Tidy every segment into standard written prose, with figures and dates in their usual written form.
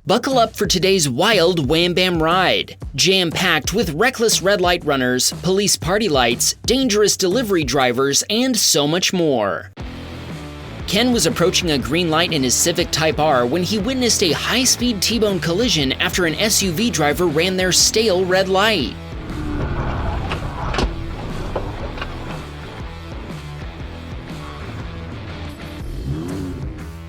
Buckle up for today's wild wham bam ride. Jam-packed with reckless red light runners, police party lights, dangerous delivery drivers, and so much more. Ken was approaching a green light in his Civic Type R when he witnessed a high-speed T-bone collision after an SUV driver ran their stale red light.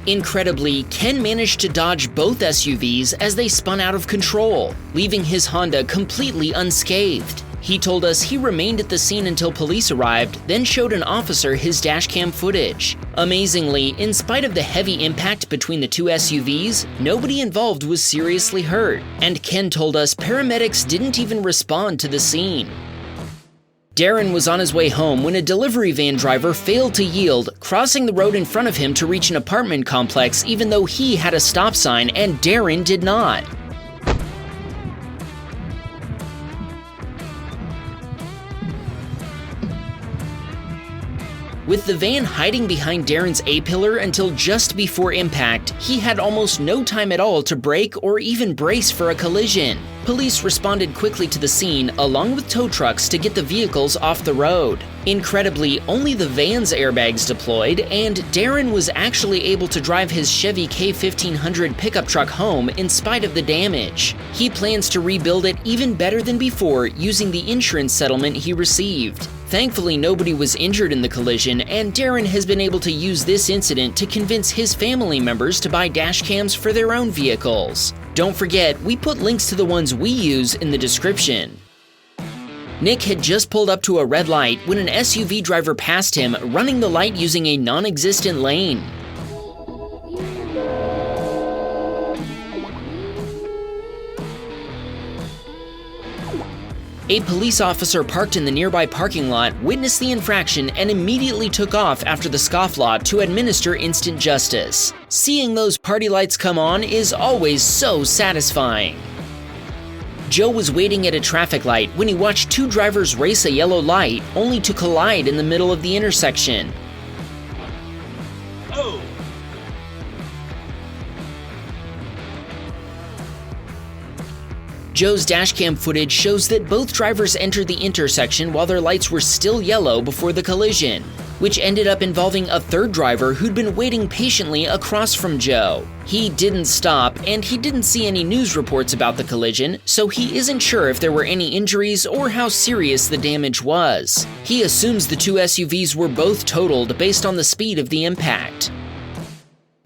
Incredibly, Ken managed to dodge both SUVs as they spun out of control, leaving his Honda completely unscathed. He told us he remained at the scene until police arrived, then showed an officer his dashcam footage. Amazingly, in spite of the heavy impact between the two SUVs, nobody involved was seriously hurt, and Ken told us paramedics didn't even respond to the scene. Darren was on his way home when a delivery van driver failed to yield, crossing the road in front of him to reach an apartment complex even though he had a stop sign and Darren did not. With the van hiding behind Darren's A-pillar until just before impact, he had almost no time at all to brake or even brace for a collision. Police responded quickly to the scene, along with tow trucks, to get the vehicles off the road. Incredibly, only the van's airbags deployed, and Darren was actually able to drive his Chevy K1500 pickup truck home in spite of the damage. He plans to rebuild it even better than before using the insurance settlement he received. Thankfully, nobody was injured in the collision, and Darren has been able to use this incident to convince his family members to buy dashcams for their own vehicles. Don't forget, we put links to the ones we use in the description. Nick had just pulled up to a red light when an SUV driver passed him, running the light using a non-existent lane. A police officer parked in the nearby parking lot witnessed the infraction and immediately took off after the scofflaw to administer instant justice. Seeing those party lights come on is always so satisfying. Joe was waiting at a traffic light when he watched two drivers race a yellow light, only to collide in the middle of the intersection. Joe's dashcam footage shows that both drivers entered the intersection while their lights were still yellow before the collision, which ended up involving a third driver who'd been waiting patiently across from Joe. He didn't stop, and he didn't see any news reports about the collision, so he isn't sure if there were any injuries or how serious the damage was. He assumes the two SUVs were both totaled based on the speed of the impact.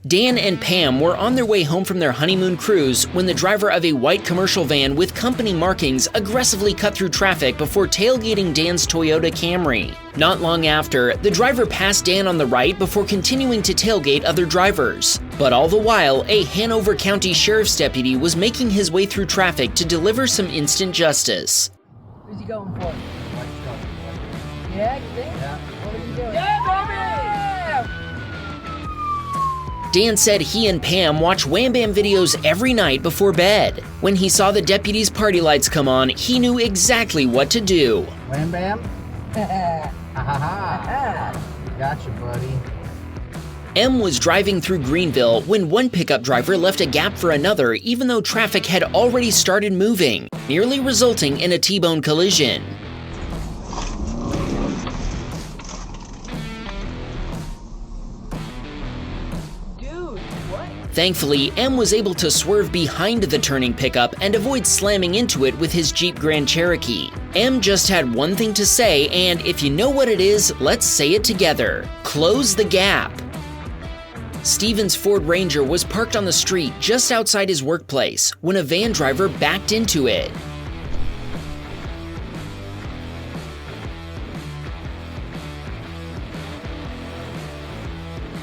Dan and Pam were on their way home from their honeymoon cruise when the driver of a white commercial van with company markings aggressively cut through traffic before tailgating Dan's Toyota Camry. Not long after, the driver passed Dan on the right before continuing to tailgate other drivers. But all the while, a Hanover County Sheriff's deputy was making his way through traffic to deliver some instant justice. Who's he going for? Yeah, you think? Yeah. What are you doing? Yeah, baby! Dan said he and Pam watch Wham Bam videos every night before bed. When he saw the deputy's party lights come on, he knew exactly what to do. Wham Bam? Ha ha ha. Gotcha, buddy. M was driving through Greenville when one pickup driver left a gap for another even though traffic had already started moving, nearly resulting in a T-bone collision. Thankfully, M was able to swerve behind the turning pickup and avoid slamming into it with his Jeep Grand Cherokee. M just had one thing to say, and if you know what it is, let's say it together. Close the gap. Steven's Ford Ranger was parked on the street just outside his workplace when a van driver backed into it.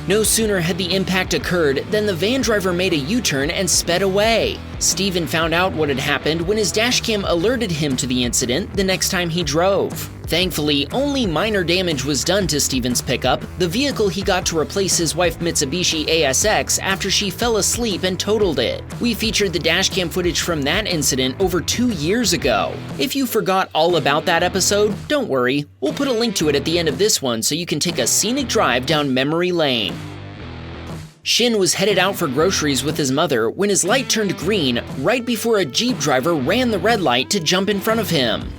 No sooner had the impact occurred than the van driver made a U-turn and sped away. Steven found out what had happened when his dashcam alerted him to the incident the next time he drove. Thankfully, only minor damage was done to Steven's pickup, the vehicle he got to replace his wife Mitsubishi ASX after she fell asleep and totaled it. We featured the dashcam footage from that incident over 2 years ago. If you forgot all about that episode, don't worry, we'll put a link to it at the end of this one so you can take a scenic drive down memory lane. Shin was headed out for groceries with his mother when his light turned green right before a Jeep driver ran the red light to jump in front of him.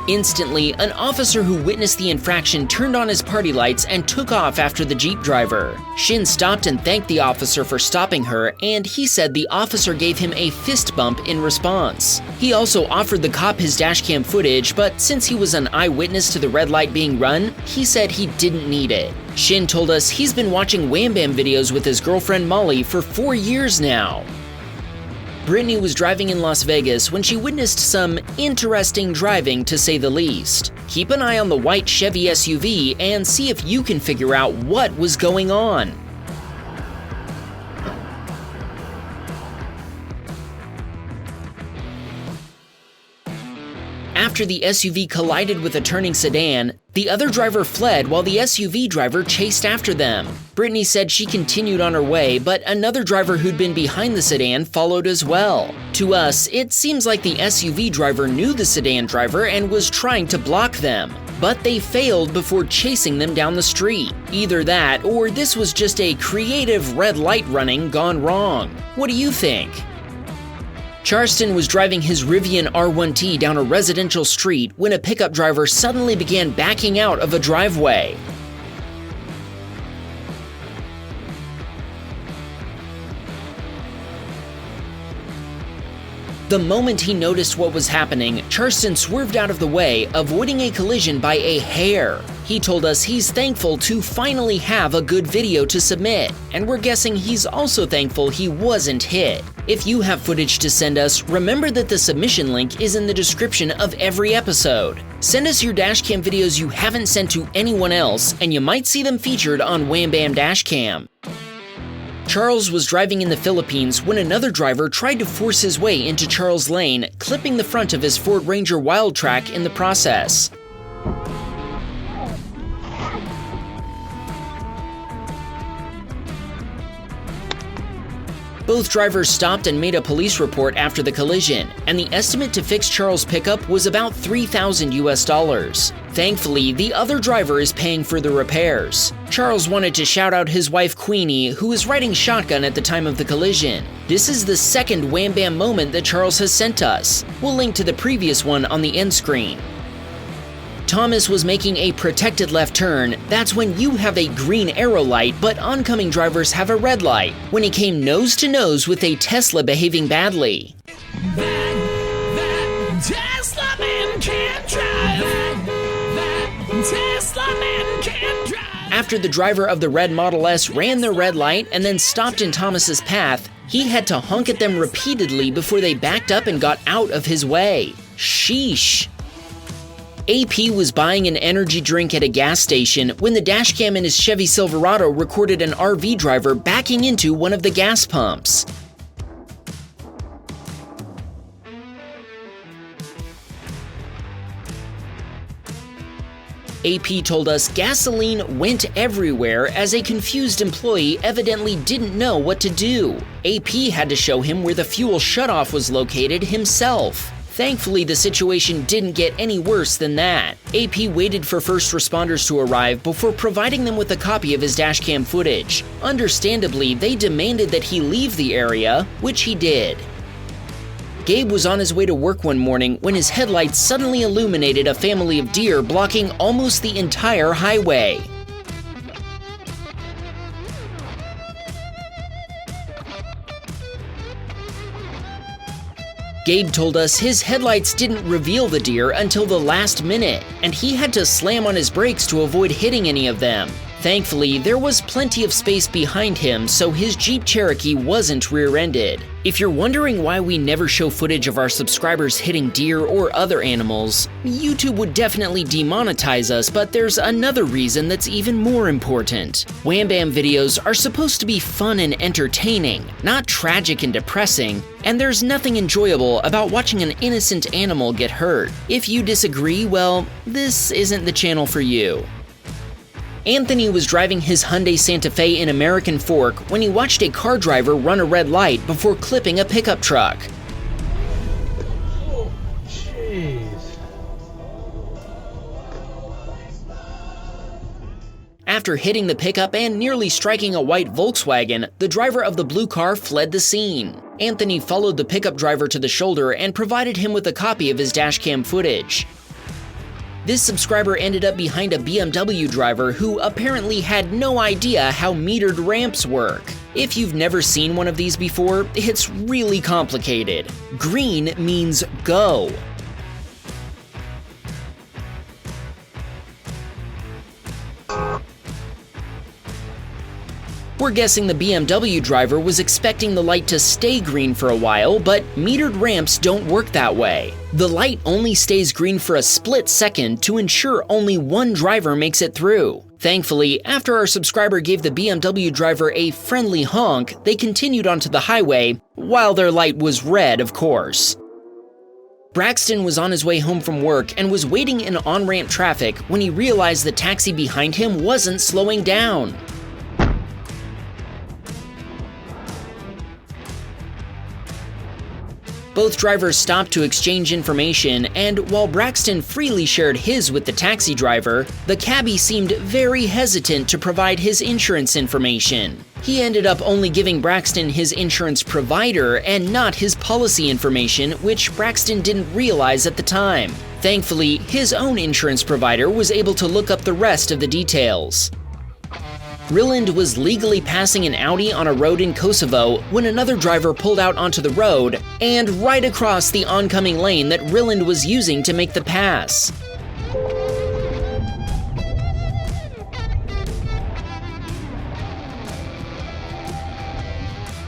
Instantly, an officer who witnessed the infraction turned on his party lights and took off after the Jeep driver. Shin stopped and thanked the officer for stopping her, and he said the officer gave him a fist bump in response. He also offered the cop his dashcam footage, but since he was an eyewitness to the red light being run, he said he didn't need it. Shin told us he's been watching Wham Bam videos with his girlfriend Molly for 4 years now. Brittany was driving in Las Vegas when she witnessed some interesting driving, to say the least. Keep an eye on the white Chevy SUV and see if you can figure out what was going on. After the SUV collided with a turning sedan, the other driver fled while the SUV driver chased after them. Brittany said she continued on her way, but another driver who'd been behind the sedan followed as well. To us, it seems like the SUV driver knew the sedan driver and was trying to block them, but they failed before chasing them down the street. Either that, or this was just a creative red light running gone wrong. What do you think? Charleston was driving his Rivian R1T down a residential street when a pickup driver suddenly began backing out of a driveway. The moment he noticed what was happening, Charleston swerved out of the way, avoiding a collision by a hair. He told us he's thankful to finally have a good video to submit, and we're guessing he's also thankful he wasn't hit. If you have footage to send us, remember that the submission link is in the description of every episode. Send us your dashcam videos you haven't sent to anyone else, and you might see them featured on Wham Bam Dashcam. Charles was driving in the Philippines when another driver tried to force his way into Charles' lane, clipping the front of his Ford Ranger Wildtrak in the process. Both drivers stopped and made a police report after the collision, and the estimate to fix Charles' pickup was about $3,000 US. Thankfully, the other driver is paying for the repairs. Charles wanted to shout out his wife Queenie, who was riding shotgun at the time of the collision. This is the second Wham Bam moment that Charles has sent us. We'll link to the previous one on the end screen. Thomas was making a protected left turn. That's when you have a green arrow light, but oncoming drivers have a red light, when he came nose to nose with a Tesla behaving badly. That Tesla man can't drive. That Tesla man can't drive. After the driver of the red Model S ran their red light and then stopped in Thomas's path, he had to honk at them repeatedly before they backed up and got out of his way. Sheesh. AP was buying an energy drink at a gas station when the dashcam in his Chevy Silverado recorded an RV driver backing into one of the gas pumps. AP told us gasoline went everywhere as a confused employee evidently didn't know what to do. AP had to show him where the fuel shutoff was located himself. Thankfully, the situation didn't get any worse than that. AP waited for first responders to arrive before providing them with a copy of his dashcam footage. Understandably, they demanded that he leave the area, which he did. Gabe was on his way to work one morning when his headlights suddenly illuminated a family of deer blocking almost the entire highway. Gabe told us his headlights didn't reveal the deer until the last minute, and he had to slam on his brakes to avoid hitting any of them. Thankfully, there was plenty of space behind him, so his Jeep Cherokee wasn't rear-ended. If you're wondering why we never show footage of our subscribers hitting deer or other animals, YouTube would definitely demonetize us, but there's another reason that's even more important. Wham Bam videos are supposed to be fun and entertaining, not tragic and depressing, and there's nothing enjoyable about watching an innocent animal get hurt. If you disagree, well, this isn't the channel for you. Anthony was driving his Hyundai Santa Fe in American Fork when he watched a car driver run a red light before clipping a pickup truck. Oh, jeez. After hitting the pickup and nearly striking a white Volkswagen, the driver of the blue car fled the scene. Anthony followed the pickup driver to the shoulder and provided him with a copy of his dashcam footage. This subscriber ended up behind a BMW driver who apparently had no idea how metered ramps work. If you've never seen one of these before, it's really complicated. Green means go. We're guessing the BMW driver was expecting the light to stay green for a while, but metered ramps don't work that way. The light only stays green for a split second to ensure only one driver makes it through. Thankfully, after our subscriber gave the BMW driver a friendly honk, they continued onto the highway, while their light was red, of course. Braxton was on his way home from work and was waiting in on-ramp traffic when he realized the taxi behind him wasn't slowing down. Both drivers stopped to exchange information, and while Braxton freely shared his with the taxi driver, the cabbie seemed very hesitant to provide his insurance information. He ended up only giving Braxton his insurance provider and not his policy information, which Braxton didn't realize at the time. Thankfully, his own insurance provider was able to look up the rest of the details. Ryland was legally passing an Audi on a road in Kosovo when another driver pulled out onto the road and right across the oncoming lane that Ryland was using to make the pass.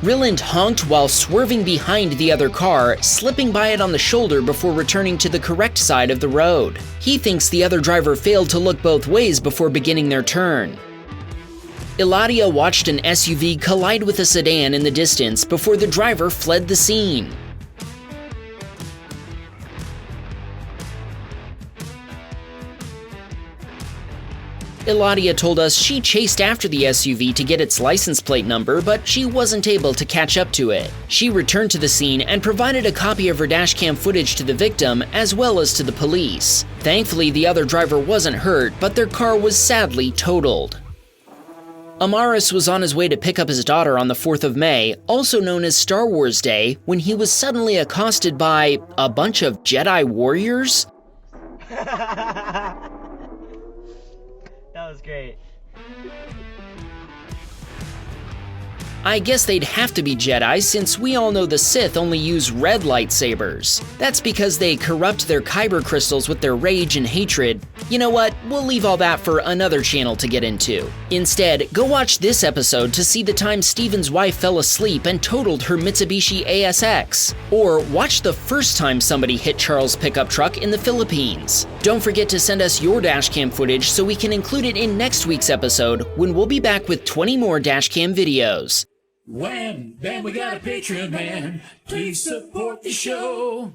Ryland honked while swerving behind the other car, slipping by it on the shoulder before returning to the correct side of the road. He thinks the other driver failed to look both ways before beginning their turn. Eladia watched an SUV collide with a sedan in the distance before the driver fled the scene. Eladia told us she chased after the SUV to get its license plate number, but she wasn't able to catch up to it. She returned to the scene and provided a copy of her dashcam footage to the victim as well as to the police. Thankfully, the other driver wasn't hurt, but their car was sadly totaled. Amaris was on his way to pick up his daughter on the 4th of May, also known as Star Wars Day, when he was suddenly accosted by a bunch of Jedi warriors. That was great. I guess they'd have to be Jedi since we all know the Sith only use red lightsabers. That's because they corrupt their kyber crystals with their rage and hatred. You know what? We'll leave all that for another channel to get into. Instead, go watch this episode to see the time Steven's wife fell asleep and totaled her Mitsubishi ASX. Or watch the first time somebody hit Charles' pickup truck in the Philippines. Don't forget to send us your dashcam footage so we can include it in next week's episode when we'll be back with 20 more dashcam videos. Wham! Bam, we got a Patreon, man. Please support the show.